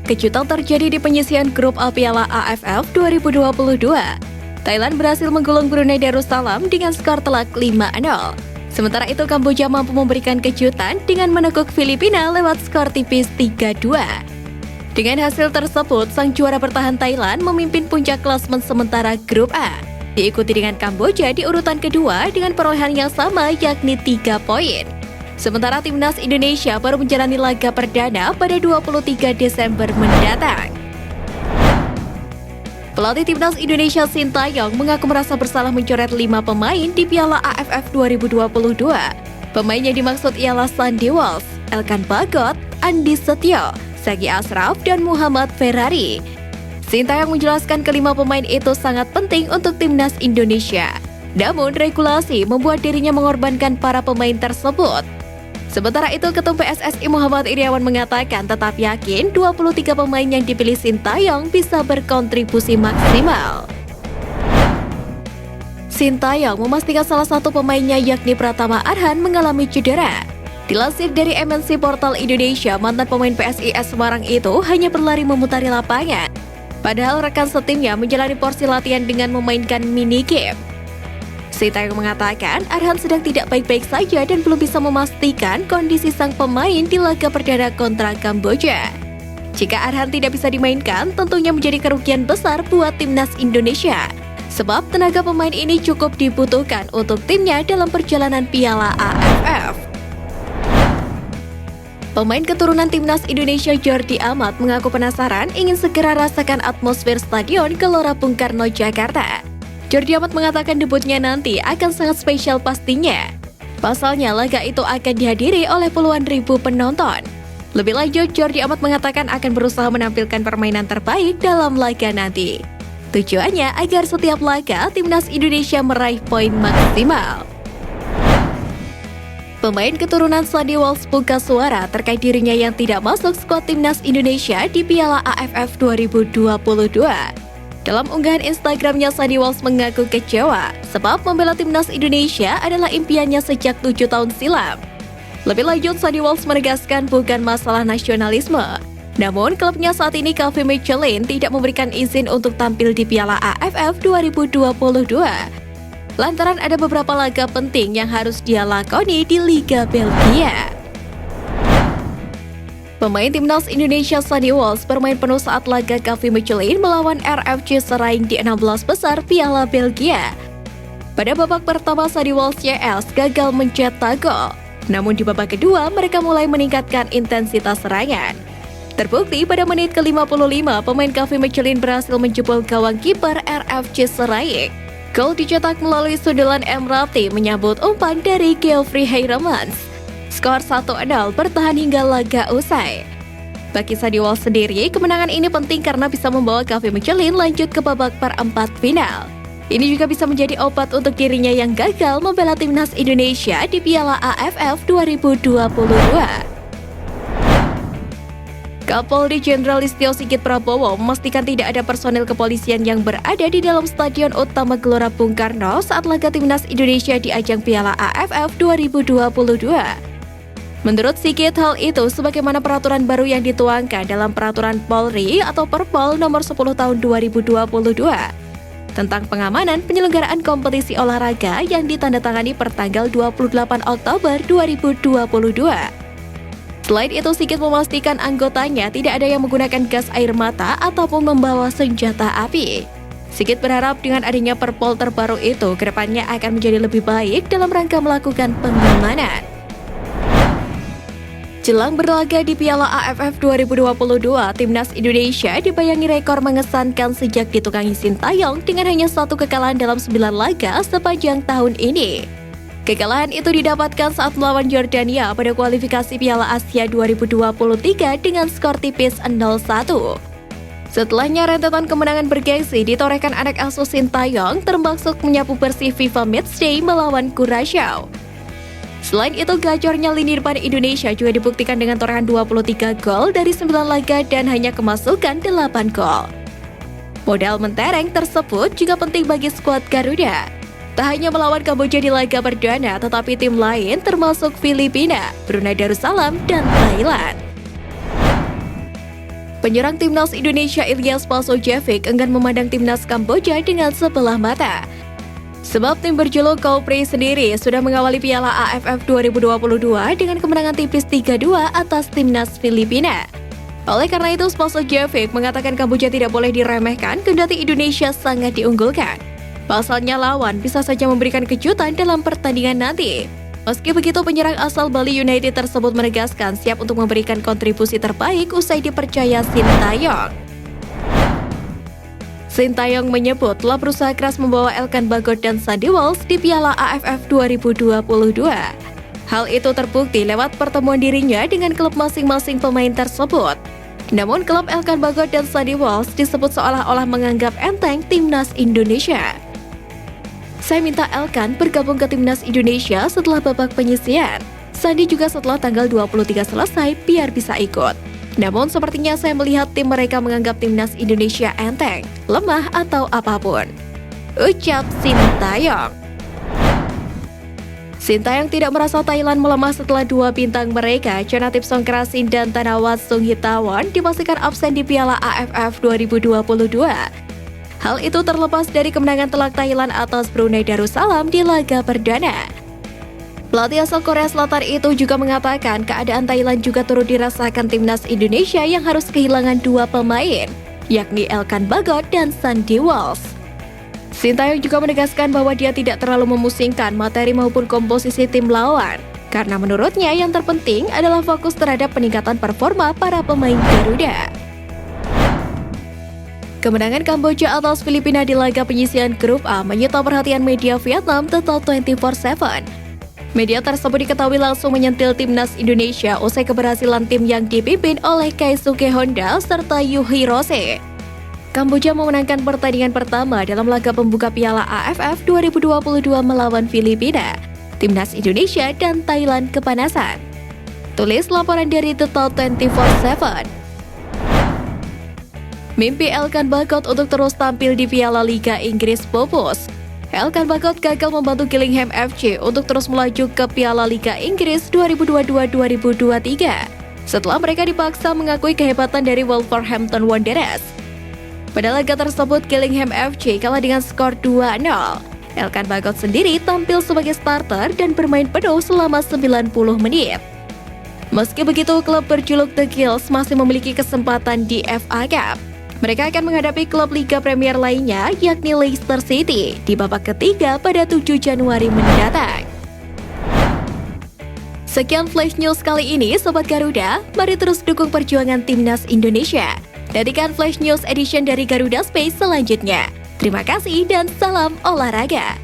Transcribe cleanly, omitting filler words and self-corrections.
Kejutan terjadi di penyisihan grup A Piala AFF 2022. Thailand berhasil menggulung Brunei Darussalam dengan skor telak 5-0. Sementara itu Kamboja mampu memberikan kejutan dengan menekuk Filipina lewat skor tipis 3-2. Dengan hasil tersebut, sang juara bertahan Thailand memimpin puncak klasemen sementara grup A. Diikuti dengan Kamboja di urutan kedua dengan perolehan yang sama yakni 3 poin. Sementara timnas Indonesia baru menjalani laga perdana pada 23 Desember mendatang. Pelatih timnas Indonesia Sintayong mengaku merasa bersalah mencoret 5 pemain di Piala AFF 2022. Pemain yang dimaksud ialah Sandy Walsh, Elkan Bagot, Andi Setio, Sagi Ashraf, dan Muhammad Ferrari. Sintayong menjelaskan kelima pemain itu sangat penting untuk timnas Indonesia. Namun regulasi membuat dirinya mengorbankan para pemain tersebut. Sementara itu, Ketum PSSI Muhammad Iryawan mengatakan tetap yakin 23 pemain yang dipilih Sintayong bisa berkontribusi maksimal. Sintayong memastikan salah satu pemainnya yakni Pratama Arhan mengalami cedera. Dilansir dari MNC Portal Indonesia, mantan pemain PSIS Semarang itu hanya berlari memutari lapangan. Padahal rekan setimnya menjalani porsi latihan dengan memainkan mini game. Sintayong mengatakan Arhan sedang tidak baik-baik saja dan belum bisa memastikan kondisi sang pemain di laga perdana kontra Kamboja. Jika Arhan tidak bisa dimainkan, tentunya menjadi kerugian besar buat timnas Indonesia. Sebab tenaga pemain ini cukup dibutuhkan untuk timnya dalam perjalanan Piala AFF. Pemain keturunan timnas Indonesia Jordi Amat mengaku penasaran ingin segera rasakan atmosfer Stadion Gelora Bung Karno, Jakarta. Jordi Amat mengatakan debutnya nanti akan sangat spesial pastinya. Pasalnya laga itu akan dihadiri oleh puluhan ribu penonton. Lebih lanjut, Jordi Amat mengatakan akan berusaha menampilkan permainan terbaik dalam laga nanti. Tujuannya agar setiap laga timnas Indonesia meraih poin maksimal. Pemain keturunan Sandy Walsh buka suara terkait dirinya yang tidak masuk skuad timnas Indonesia di Piala AFF 2022. Dalam unggahan Instagramnya, Sandy Walsh mengaku kecewa sebab membela timnas Indonesia adalah impiannya sejak 7 tahun silam. Lebih lanjut, Sandy Walsh menegaskan bukan masalah nasionalisme. Namun, klubnya saat ini Cafe Michelin tidak memberikan izin untuk tampil di Piala AFF 2022. Lantaran ada beberapa laga penting yang harus dia lakoni di Liga Belgia. Pemain timnas Indonesia Sandy Walsh bermain penuh saat laga Cafe Michelin melawan RFC Seraing di 16 besar Piala Belgia. Pada babak pertama, Sandy Walsh YS gagal mencetak gol. Namun di babak kedua, mereka mulai meningkatkan intensitas serangan. Terbukti pada menit ke-55, pemain Cafe Michelin berhasil menjebol gawang kiper RFC Seraing. Gol dicetak melalui sundulan Emrati menyambut umpan dari Geoffrey Heiremans. Skor 1-0 bertahan hingga laga usai. Bagi Sandy Walsh sendiri, kemenangan ini penting karena bisa membawa Cafe Michelin lanjut ke babak perempat final. Ini juga bisa menjadi obat untuk dirinya yang gagal membela timnas Indonesia di Piala AFF 2022. Kapolri Jenderal Listio Sigit Prabowo memastikan tidak ada personil kepolisian yang berada di dalam Stadion Utama Gelora Bung Karno saat laga timnas Indonesia di ajang Piala AFF 2022. Menurut Sigit, hal itu sebagaimana peraturan baru yang dituangkan dalam Peraturan Polri atau Perpol nomor 10 tahun 2022 tentang pengamanan penyelenggaraan kompetisi olahraga yang ditandatangani pertanggal 28 Oktober 2022. Selain itu, Sigit memastikan anggotanya tidak ada yang menggunakan gas air mata ataupun membawa senjata api. Sigit berharap dengan adanya Perpol terbaru itu, kedepannya akan menjadi lebih baik dalam rangka melakukan pengamanan. Jelang berlaga di Piala AFF 2022, timnas Indonesia dibayangi rekor mengesankan sejak ditukangi Sintayong dengan hanya 1 kekalahan dalam 9 laga sepanjang tahun ini. Kekalahan itu didapatkan saat melawan Jordania pada kualifikasi Piala Asia 2023 dengan skor tipis 0-1. Setelahnya, rentetan kemenangan bergengsi ditorehkan anak asuh Sintayong termasuk menyapu bersih FIFA Matchday melawan Curaçao. Selain itu, gacornya lini depan Indonesia juga dibuktikan dengan torehan 23 gol dari 9 laga dan hanya kemasukan 8 gol. Modal mentereng tersebut juga penting bagi skuad Garuda. Tak hanya melawan Kamboja di laga perdana, tetapi tim lain termasuk Filipina, Brunei Darussalam, dan Thailand. Penyerang timnas Indonesia Ilyas Pasojevic enggan memandang timnas Kamboja dengan sebelah mata. Sebab tim berjuluk Kaupri sendiri sudah mengawali Piala AFF 2022 dengan kemenangan tipis 3-2 atas timnas Filipina. Oleh karena itu, Pasojevic mengatakan Kamboja tidak boleh diremehkan kendati Indonesia sangat diunggulkan. Pasalnya lawan bisa saja memberikan kejutan dalam pertandingan nanti. Meski begitu, penyerang asal Bali United tersebut menegaskan siap untuk memberikan kontribusi terbaik usai dipercaya Sintayong. Sintayong menyebut telah berusaha keras membawa Elkan Bagot dan Sandy Walsh di Piala AFF 2022. Hal itu terbukti lewat pertemuan dirinya dengan klub masing-masing pemain tersebut. Namun klub Elkan Bagot dan Sandy Walsh disebut seolah-olah menganggap enteng timnas Indonesia. Saya minta Elkan bergabung ke timnas Indonesia setelah babak penyisian. Sandy juga setelah tanggal 23 selesai biar bisa ikut. Namun sepertinya saya melihat tim mereka menganggap timnas Indonesia enteng, lemah atau apapun. Ucap Sintayong. Sintayong tidak merasa Thailand melemah setelah dua bintang mereka, Chonatip Songkrasin dan Thanawat Sunghitawan, dipastikan absen di Piala AFF 2022. Hal itu terlepas dari kemenangan telak Thailand atas Brunei Darussalam di laga perdana. Pelatih asal Korea Selatan itu juga mengatakan keadaan Thailand juga turut dirasakan timnas Indonesia yang harus kehilangan dua pemain, yakni Elkan Bagot dan Sandy Walsh. Sintayong juga menegaskan bahwa dia tidak terlalu memusingkan materi maupun komposisi tim lawan, karena menurutnya yang terpenting adalah fokus terhadap peningkatan performa para pemain Garuda. Kemenangan Kamboja atas Filipina di laga penyisian grup A menyita perhatian media Vietnam Total 24/7. Media tersebut diketahui langsung menyentil timnas Indonesia usai keberhasilan tim yang dipimpin oleh Keisuke Honda serta Yuhi Rose. Kamboja memenangkan pertandingan pertama dalam laga pembuka Piala AFF 2022 melawan Filipina. Timnas Indonesia dan Thailand kepanasan. Tulis laporan dari Total 24/7. Mimpi Elkan Bagot untuk terus tampil di Piala Liga Inggris pupus. Elkan Bagot gagal membantu Gillingham FC untuk terus melaju ke Piala Liga Inggris 2022-2023 setelah mereka dipaksa mengakui kehebatan dari Wolverhampton Wanderers. Pada laga tersebut, Gillingham FC kalah dengan skor 2-0. Elkan Bagot sendiri tampil sebagai starter dan bermain penuh selama 90 menit. Meski begitu, klub berjuluk The Gills masih memiliki kesempatan di FA Cup. Mereka akan menghadapi klub Liga Premier lainnya, yakni Leicester City, di babak ketiga pada 7 Januari mendatang. Sekian Flash News kali ini, Sobat Garuda. Mari terus dukung perjuangan timnas Indonesia. Nantikan Flash News Edition dari Garuda Space selanjutnya. Terima kasih dan salam olahraga.